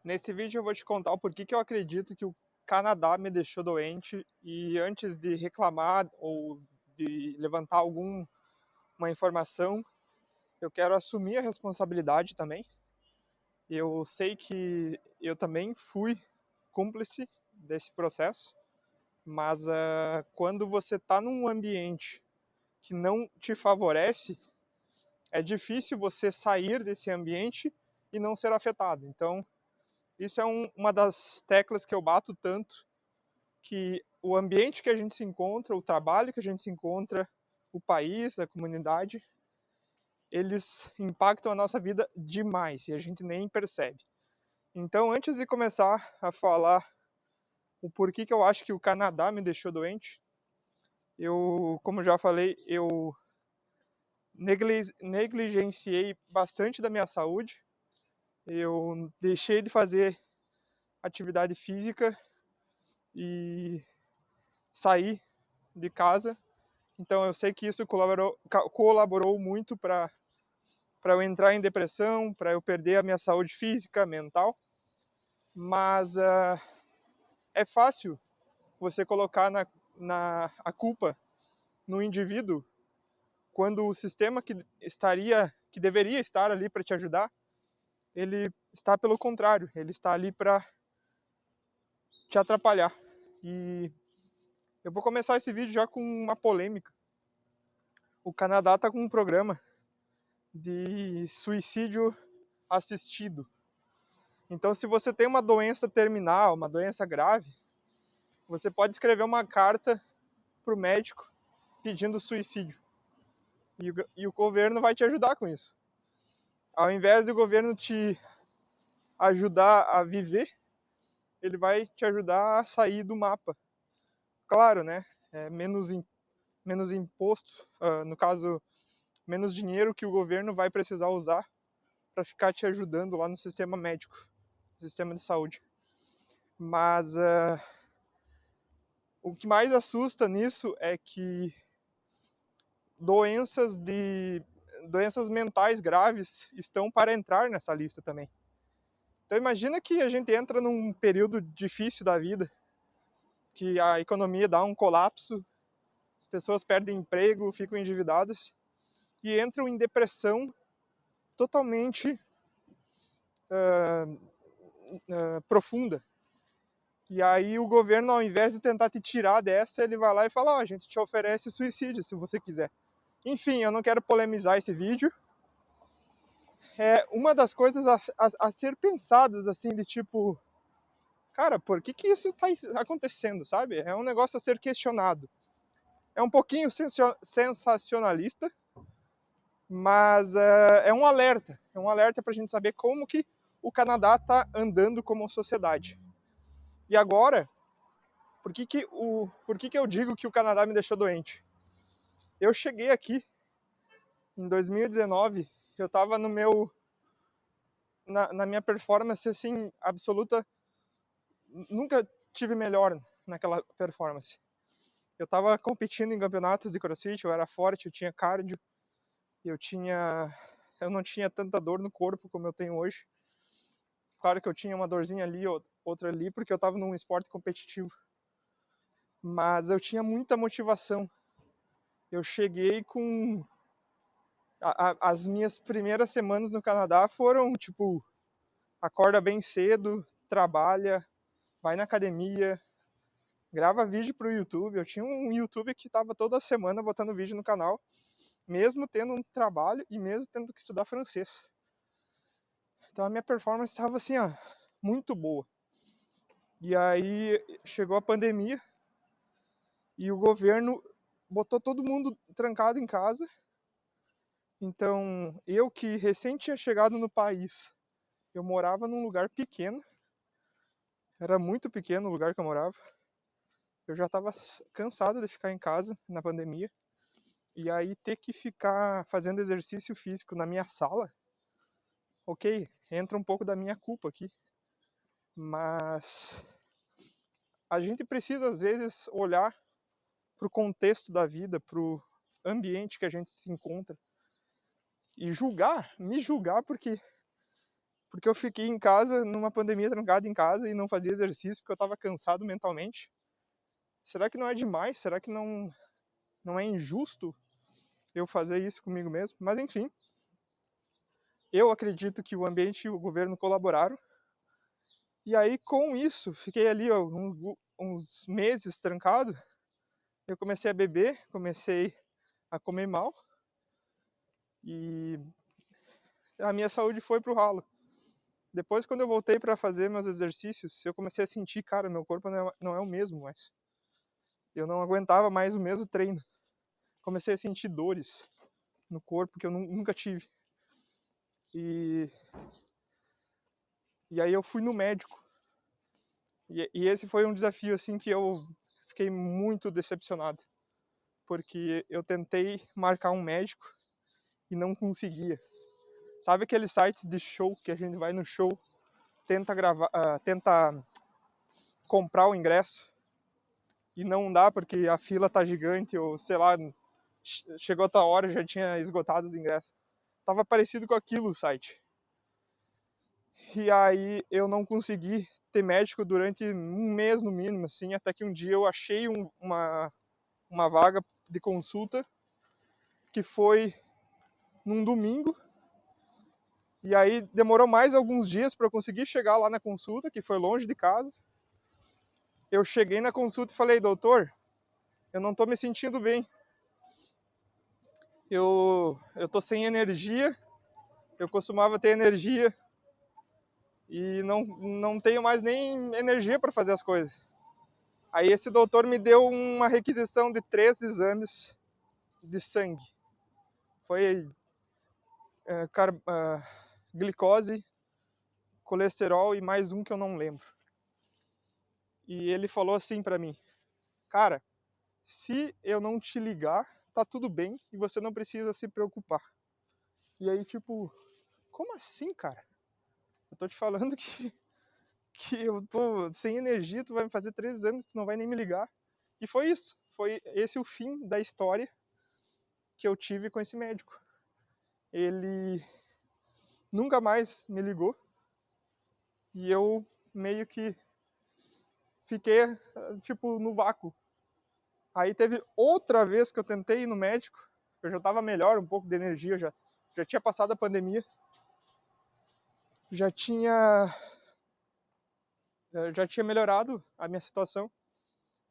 Nesse vídeo eu vou te contar o porquê que eu acredito que o Canadá me deixou doente, e antes de reclamar ou de levantar alguma informação, eu quero assumir a responsabilidade também. Eu sei que eu também fui cúmplice desse processo, mas quando você está num ambiente que não te favorece, é difícil você sair desse ambiente e não ser afetado. Então, isso é uma das teclas que eu bato tanto, que o ambiente que a gente se encontra, o trabalho que a gente se encontra, o país, a comunidade, eles impactam a nossa vida demais e a gente nem percebe. Então, antes de começar a falar o porquê que eu acho que o Canadá me deixou doente, como já falei, eu negligenciei bastante da minha saúde. Eu deixei de fazer atividade física e sair de casa. Então eu sei que isso colaborou muito para eu entrar em depressão, para eu perder a minha saúde física, mental. Mas é fácil você colocar a culpa no indivíduo, quando o sistema que deveria estar ali para te ajudar, ele está pelo contrário, ele está ali para te atrapalhar. E eu vou começar esse vídeo já com uma polêmica. O Canadá está com um programa de suicídio assistido. Então, se você tem uma doença terminal, uma doença grave, você pode escrever uma carta para o médico pedindo suicídio. E o governo vai te ajudar com isso. Ao invés do governo te ajudar a viver, ele vai te ajudar a sair do mapa. Claro, né? Menos imposto, no caso, menos dinheiro que o governo vai precisar usar para ficar te ajudando lá no sistema médico, no sistema de saúde. Mas o que mais assusta nisso é que doenças mentais graves estão para entrar nessa lista também. Então imagina que a gente entra num período difícil da vida, que a economia dá um colapso, as pessoas perdem emprego, ficam endividadas e entram em depressão totalmente profunda. E aí o governo, ao invés de tentar te tirar dessa, ele vai lá e fala: a gente te oferece suicídio se você quiser. Enfim, eu não quero polemizar esse vídeo. É uma das coisas a ser pensadas, assim, de tipo, cara, por que isso está acontecendo, sabe? É um negócio a ser questionado. É um pouquinho sensacionalista, mas é um alerta para a gente saber como que o Canadá está andando como sociedade. E agora, por que eu digo que o Canadá me deixou doente? Eu cheguei aqui em 2019, eu estava na minha performance, assim, absoluta. Nunca tive melhor naquela performance. Eu estava competindo em campeonatos de crossfit, eu era forte, eu tinha cardio, eu não tinha tanta dor no corpo como eu tenho hoje. Claro que eu tinha uma dorzinha ali, outra ali, porque eu estava num esporte competitivo. Mas eu tinha muita motivação. Eu cheguei com... as minhas primeiras semanas no Canadá foram, tipo, acorda bem cedo, trabalha, vai na academia, grava vídeo pro YouTube. Eu tinha um YouTube que tava toda semana botando vídeo no canal, mesmo tendo um trabalho e mesmo tendo que estudar francês. Então a minha performance estava assim, ó, muito boa. E aí chegou a pandemia e o governo botou todo mundo trancado em casa. Então eu, que recém tinha chegado no país, eu morava num lugar pequeno, era muito pequeno o lugar que eu morava. Eu já estava cansado de ficar em casa na pandemia. E aí ter que ficar fazendo exercício físico na minha sala, ok, entra um pouco da minha culpa aqui. Mas a gente precisa, às vezes, olhar para o contexto da vida, para o ambiente que a gente se encontra e me julgar, porque porque eu fiquei em casa, numa pandemia, trancado em casa e não fazia exercício porque eu estava cansado mentalmente. Será que não é demais? Será que não é injusto eu fazer isso comigo mesmo? Mas enfim, eu acredito que o ambiente e o governo colaboraram. E aí, com isso, fiquei ali uns meses trancado. Eu comecei a beber, comecei a comer mal e a minha saúde foi pro ralo. Depois, quando eu voltei para fazer meus exercícios, eu comecei a sentir, cara, meu corpo não é o mesmo mais. Eu não aguentava mais o mesmo treino. Comecei a sentir dores no corpo que eu nunca tive. E aí eu fui no médico. E esse foi um desafio assim que eu fiquei muito decepcionado, porque eu tentei marcar um médico e não conseguia. Sabe aqueles sites de show que a gente vai no show, tenta gravar, tenta comprar o ingresso e não dá porque a fila tá gigante ou sei lá, chegou outra hora e já tinha esgotado os ingressos. Tava parecido com aquilo o site. E aí eu não consegui ter médico durante um mês no mínimo, assim, até que um dia eu achei uma vaga de consulta que foi num domingo. E aí demorou mais alguns dias para eu conseguir chegar lá na consulta, que foi longe de casa. Eu cheguei na consulta e falei, doutor, eu não tô me sentindo bem. Eu tô sem energia, eu costumava ter energia e não tenho mais nem energia para fazer as coisas. Aí esse doutor me deu uma requisição de 3 exames de sangue. Foi glicose, colesterol e mais um que eu não lembro. E ele falou assim para mim, cara, se eu não te ligar, tá tudo bem e você não precisa se preocupar. E aí, tipo, como assim, cara? Eu tô te falando que eu tô sem energia, tu vai me fazer 3 exames, tu não vai nem me ligar. E foi isso. Foi esse o fim da história que eu tive com esse médico. Ele nunca mais me ligou e eu meio que fiquei, tipo, no vácuo. Aí teve outra vez que eu tentei ir no médico, eu já tava melhor, um pouco de energia, já tinha passado a pandemia, já tinha melhorado a minha situação,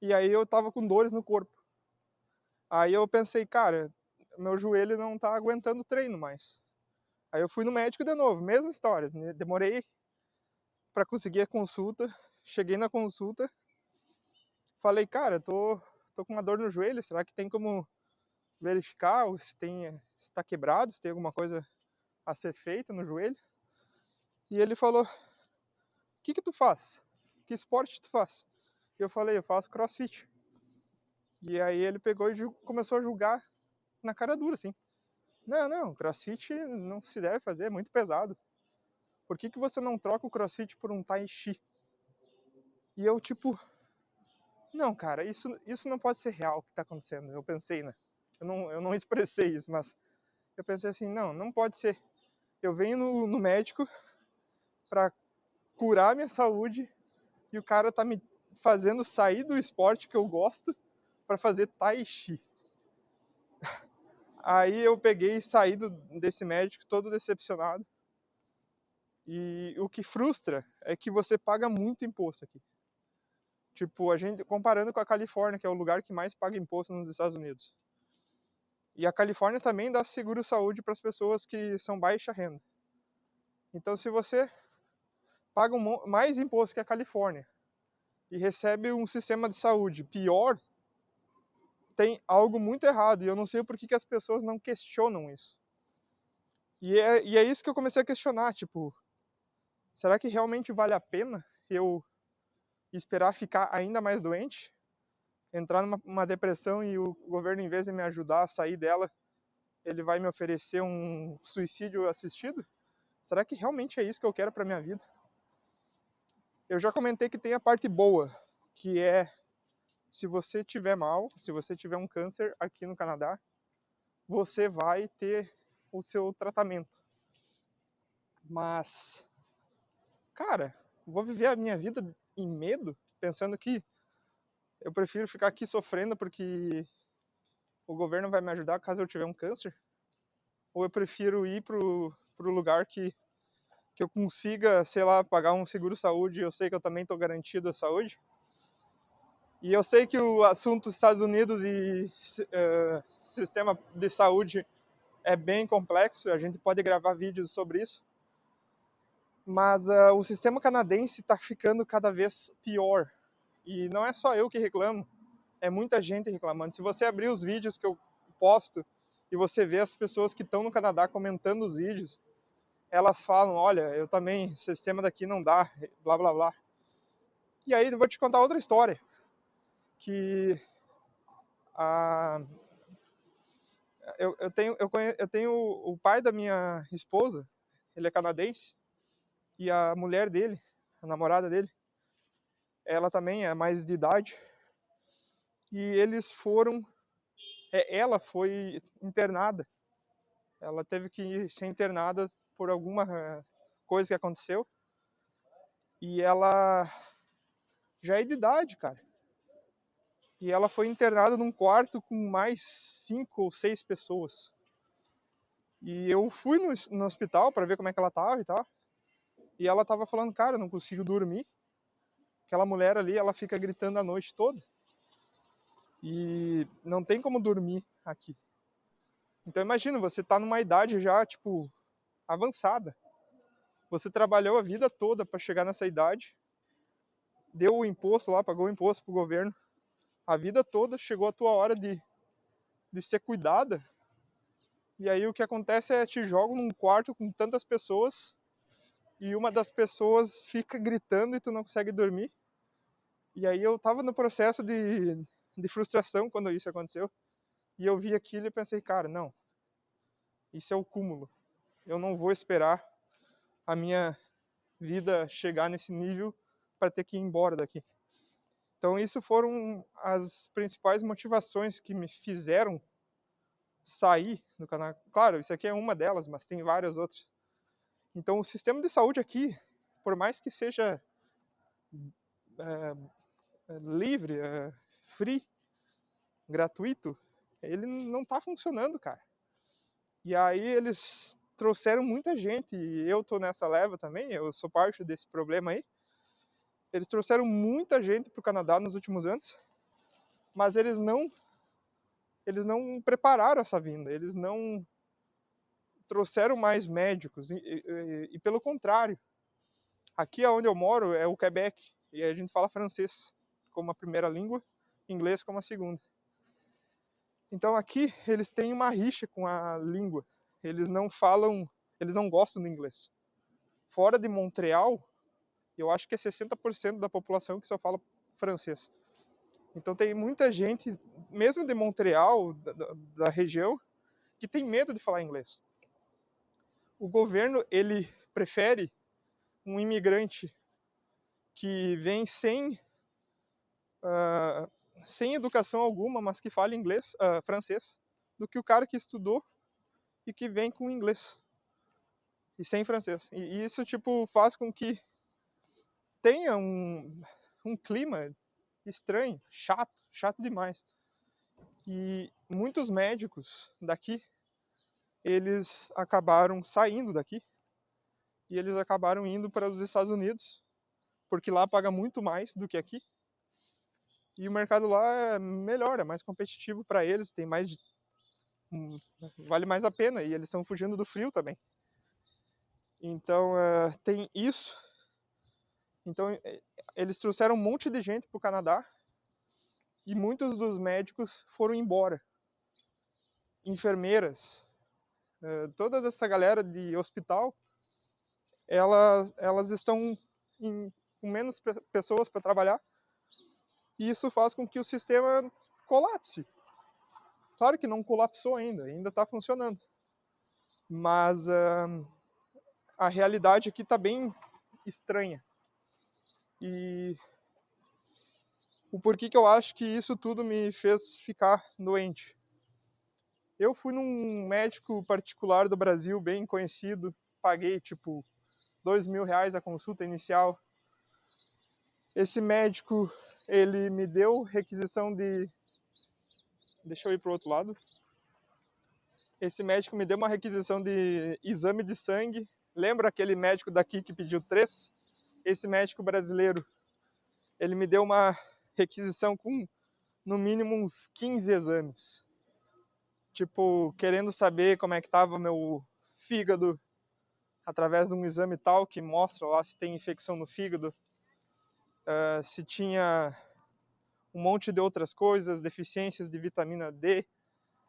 e aí eu tava com dores no corpo. Aí eu pensei, cara, meu joelho não tá aguentando o treino mais. Aí eu fui no médico de novo, mesma história, demorei para conseguir a consulta, cheguei na consulta, falei, cara, tô com uma dor no joelho, será que tem como verificar se tá quebrado, se tem alguma coisa a ser feita no joelho? E ele falou, o que tu faz? Que esporte tu faz? E eu falei, eu faço crossfit. E aí ele pegou e começou a julgar na cara dura, assim. Não, crossfit não se deve fazer, é muito pesado. Por que você não troca o crossfit por um tai chi? E eu, tipo, não, cara, isso não pode ser real o que tá acontecendo. Eu pensei, né? Eu não expressei isso, mas eu pensei assim, não pode ser. Eu venho no médico pra curar minha saúde e o cara tá me fazendo sair do esporte que eu gosto para fazer tai chi. Aí eu peguei e saí desse médico todo decepcionado. E o que frustra é que você paga muito imposto aqui. Tipo, a gente comparando com a Califórnia, que é o lugar que mais paga imposto nos Estados Unidos. E a Califórnia também dá seguro-saúde para as pessoas que são baixa renda. Então, se você paga mais imposto que a Califórnia e recebe um sistema de saúde pior, tem algo muito errado. E eu não sei por que as pessoas não questionam isso. E é isso que eu comecei a questionar, tipo, será que realmente vale a pena eu esperar ficar ainda mais doente? Entrar numa depressão e o governo, em vez de me ajudar a sair dela, ele vai me oferecer um suicídio assistido? Será que realmente é isso que eu quero para minha vida? Eu já comentei que tem a parte boa, que é se você tiver mal, se você tiver um câncer aqui no Canadá, você vai ter o seu tratamento. Mas cara, vou viver a minha vida em medo, pensando que eu prefiro ficar aqui sofrendo porque o governo vai me ajudar caso eu tiver um câncer? Ou eu prefiro ir pro lugar que eu consiga, sei lá, pagar um seguro-saúde, eu sei que eu também estou garantido a saúde? E eu sei que o assunto Estados Unidos e sistema de saúde é bem complexo, a gente pode gravar vídeos sobre isso, mas o sistema canadense está ficando cada vez pior. E não é só eu que reclamo, é muita gente reclamando. Se você abrir os vídeos que eu posto e você vê as pessoas que estão no Canadá comentando os vídeos, elas falam, olha, eu também, esse sistema daqui não dá, blá blá blá. E aí eu vou te contar outra história, que eu tenho o pai da minha esposa, ele é canadense, e a mulher dele, a namorada dele, ela também é mais de idade, e eles foram, ela foi internada, ela teve que ser internada por alguma coisa que aconteceu, e ela já é de idade, cara. E ela foi internada num quarto com mais 5 ou 6 pessoas. E eu fui no hospital para ver como é que ela tava e tal. E ela tava falando, cara, eu não consigo dormir. Aquela mulher ali, ela fica gritando a noite toda. E não tem como dormir aqui. Então imagina, você tá numa idade já, tipo, avançada. Você trabalhou a vida toda para chegar nessa idade. Deu o imposto lá, pagou o imposto pro governo. A vida toda, chegou a tua hora de ser cuidada. E aí o que acontece é te jogam num quarto com tantas pessoas e uma das pessoas fica gritando e tu não consegue dormir. E aí eu tava no processo de frustração quando isso aconteceu. E eu vi aquilo e pensei, cara, não, isso é o cúmulo. Eu não vou esperar a minha vida chegar nesse nível para ter que ir embora daqui. Então isso foram as principais motivações que me fizeram sair do Canadá. Claro, isso aqui é uma delas, mas tem várias outras. Então o sistema de saúde aqui, por mais que seja livre, free, gratuito, ele não tá funcionando, cara. E aí eles trouxeram muita gente, e eu tô nessa leva também, eu sou parte desse problema aí. Eles trouxeram muita gente pro Canadá nos últimos anos, mas eles não prepararam essa vinda, eles não trouxeram mais médicos, e pelo contrário, aqui onde eu moro é o Quebec, e a gente fala francês como a primeira língua, inglês como a segunda. Então aqui eles têm uma rixa com a língua. Eles não falam, eles não gostam do inglês. Fora de Montreal, eu acho que é 60% da população que só fala francês. Então tem muita gente, mesmo de Montreal, da região, que tem medo de falar inglês. O governo, ele prefere um imigrante que vem sem educação alguma, mas que fala inglês, francês, do que o cara que estudou e que vem com inglês e sem francês. E isso tipo faz com que tenha um clima estranho, chato demais. E muitos médicos daqui, eles acabaram saindo daqui e eles acabaram indo para os Estados Unidos, porque lá paga muito mais do que aqui. E o mercado lá é melhor, é mais competitivo para eles, tem mais vale mais a pena e eles estão fugindo do frio também. Então tem isso. Então eles trouxeram um monte de gente para o Canadá e muitos dos médicos foram embora. Enfermeiras, toda essa galera de hospital, elas estão com menos pessoas para trabalhar e isso faz com que o sistema colapse. Claro que não colapsou ainda está funcionando. Mas a realidade aqui está bem estranha. E o porquê que eu acho que isso tudo me fez ficar doente. Eu fui num médico particular do Brasil, bem conhecido, paguei tipo R$ 2.000 a consulta inicial. Esse médico, ele me deu requisição de... Deixa eu ir pro outro lado. Esse médico me deu uma requisição de exame de sangue. Lembra aquele médico daqui que pediu 3? Esse médico brasileiro, ele me deu uma requisição com, no mínimo, uns 15 exames. Tipo, querendo saber como é que tava meu fígado, através de um exame tal, que mostra lá se tem infecção no fígado, se tinha um monte de outras coisas, deficiências de vitamina D,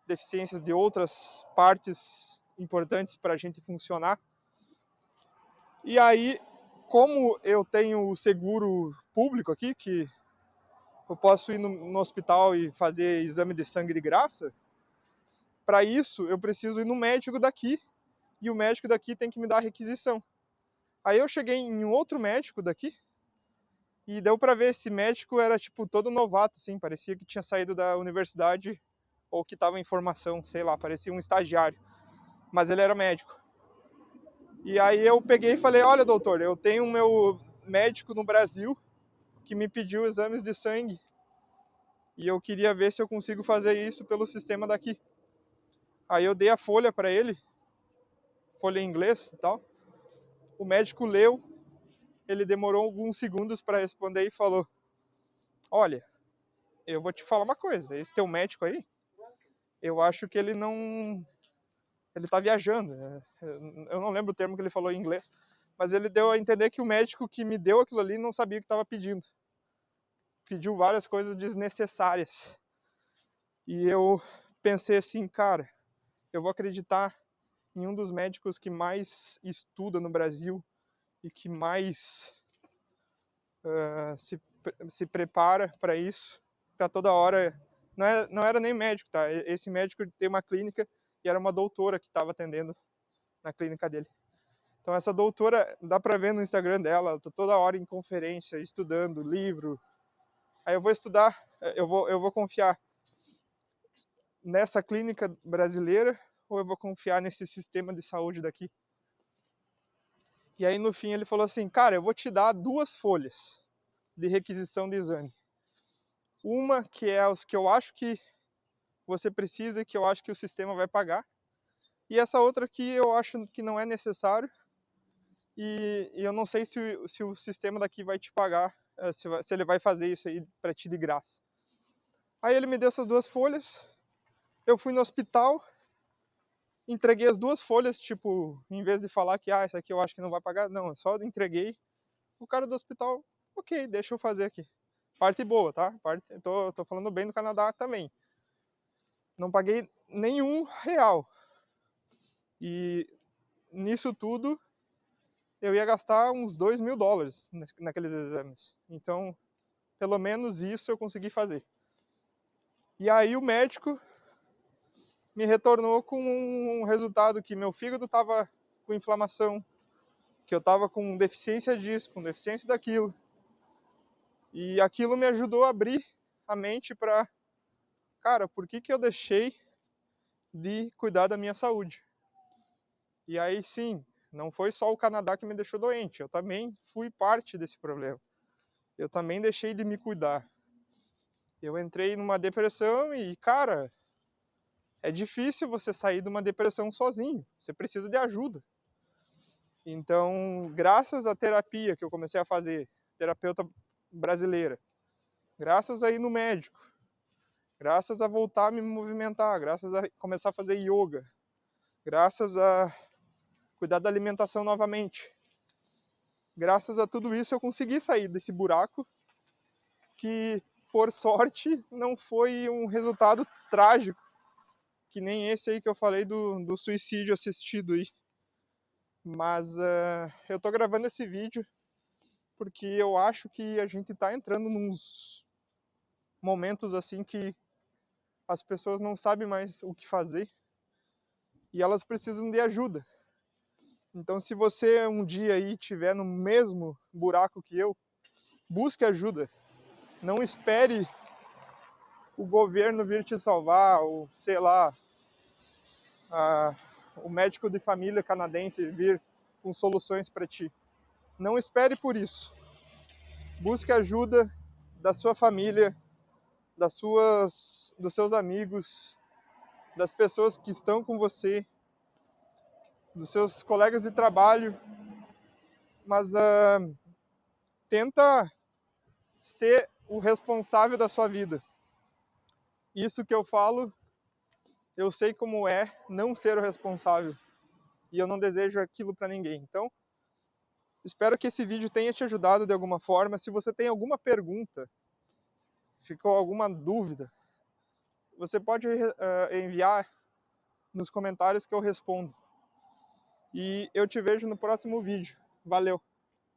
deficiências de outras partes importantes para a gente funcionar. E aí, como eu tenho o seguro público aqui, que eu posso ir no hospital e fazer exame de sangue de graça, para isso eu preciso ir no médico daqui, e o médico daqui tem que me dar a requisição. Aí eu cheguei em um outro médico daqui, e deu para ver, esse médico era tipo todo novato, assim, parecia que tinha saído da universidade, ou que estava em formação, sei lá, parecia um estagiário, mas ele era médico. E aí eu peguei e falei, olha doutor, eu tenho o meu médico no Brasil, que me pediu exames de sangue, e eu queria ver se eu consigo fazer isso pelo sistema daqui. Aí eu dei a folha para ele, folha em inglês e tal. O médico leu, ele demorou alguns segundos para responder e falou, olha, eu vou te falar uma coisa, esse teu médico aí, eu acho que ele não... ele tá viajando. Eu não lembro o termo que ele falou em inglês, mas ele deu a entender que o médico que me deu aquilo ali não sabia o que estava pedindo. Pediu várias coisas desnecessárias. E eu pensei assim, cara, eu vou acreditar em um dos médicos que mais estuda no Brasil e que mais se prepara para isso. Tá toda hora... Não era nem médico, tá? Esse médico tem uma clínica e era uma doutora que estava atendendo na clínica dele. Então essa doutora, dá para ver no Instagram dela, ela tá toda hora em conferência, estudando, livro. Aí eu vou estudar, eu vou confiar nessa clínica brasileira ou eu vou confiar nesse sistema de saúde daqui? E aí no fim ele falou assim, cara, eu vou te dar 2 folhas de requisição de exame. Uma que é os que eu acho que você precisa e que eu acho que o sistema vai pagar. E essa outra que eu acho que não é necessário. E eu não sei se o sistema daqui vai te pagar, se ele vai fazer isso aí para ti de graça. Aí ele me deu essas 2 folhas, eu fui no hospital, entreguei as 2 folhas, tipo, em vez de falar que, essa aqui eu acho que não vai pagar, não, eu só entreguei. O cara do hospital, ok, deixa eu fazer aqui. Parte boa, tá? Tô falando bem do Canadá também. Não paguei nenhum real. E nisso tudo, eu ia gastar uns $2.000 naqueles exames. Então, pelo menos isso eu consegui fazer. E aí o médico me retornou com um resultado que meu fígado estava com inflamação, que eu estava com deficiência disso, com deficiência daquilo. E aquilo me ajudou a abrir a mente para, cara, por que eu deixei de cuidar da minha saúde? E aí sim, não foi só o Canadá que me deixou doente, eu também fui parte desse problema. Eu também deixei de me cuidar. Eu entrei numa depressão e, cara, é difícil você sair de uma depressão sozinho. Você precisa de ajuda. Então, graças à terapia que eu comecei a fazer, terapeuta brasileira, graças a ir no médico, graças a voltar a me movimentar, graças a começar a fazer yoga, graças a cuidar da alimentação novamente, graças a tudo isso eu consegui sair desse buraco que, por sorte, não foi um resultado trágico, que nem esse aí que eu falei do suicídio assistido aí. Mas eu tô gravando esse vídeo porque eu acho que a gente tá entrando nos momentos assim que as pessoas não sabem mais o que fazer e elas precisam de ajuda. Então, se você um dia aí estiver no mesmo buraco que eu, busque ajuda. Não espere o governo vir te salvar, ou sei lá, o médico de família canadense vir com soluções para ti. Não espere por isso. Busque ajuda da sua família, dos seus amigos, das pessoas que estão com você, dos seus colegas de trabalho, mas tenta ser o responsável da sua vida. Isso que eu falo, eu sei como é não ser o responsável. E eu não desejo aquilo para ninguém. Então, espero que esse vídeo tenha te ajudado de alguma forma. Se você tem alguma pergunta, ficou alguma dúvida, você pode enviar nos comentários que eu respondo. E eu te vejo no próximo vídeo. Valeu!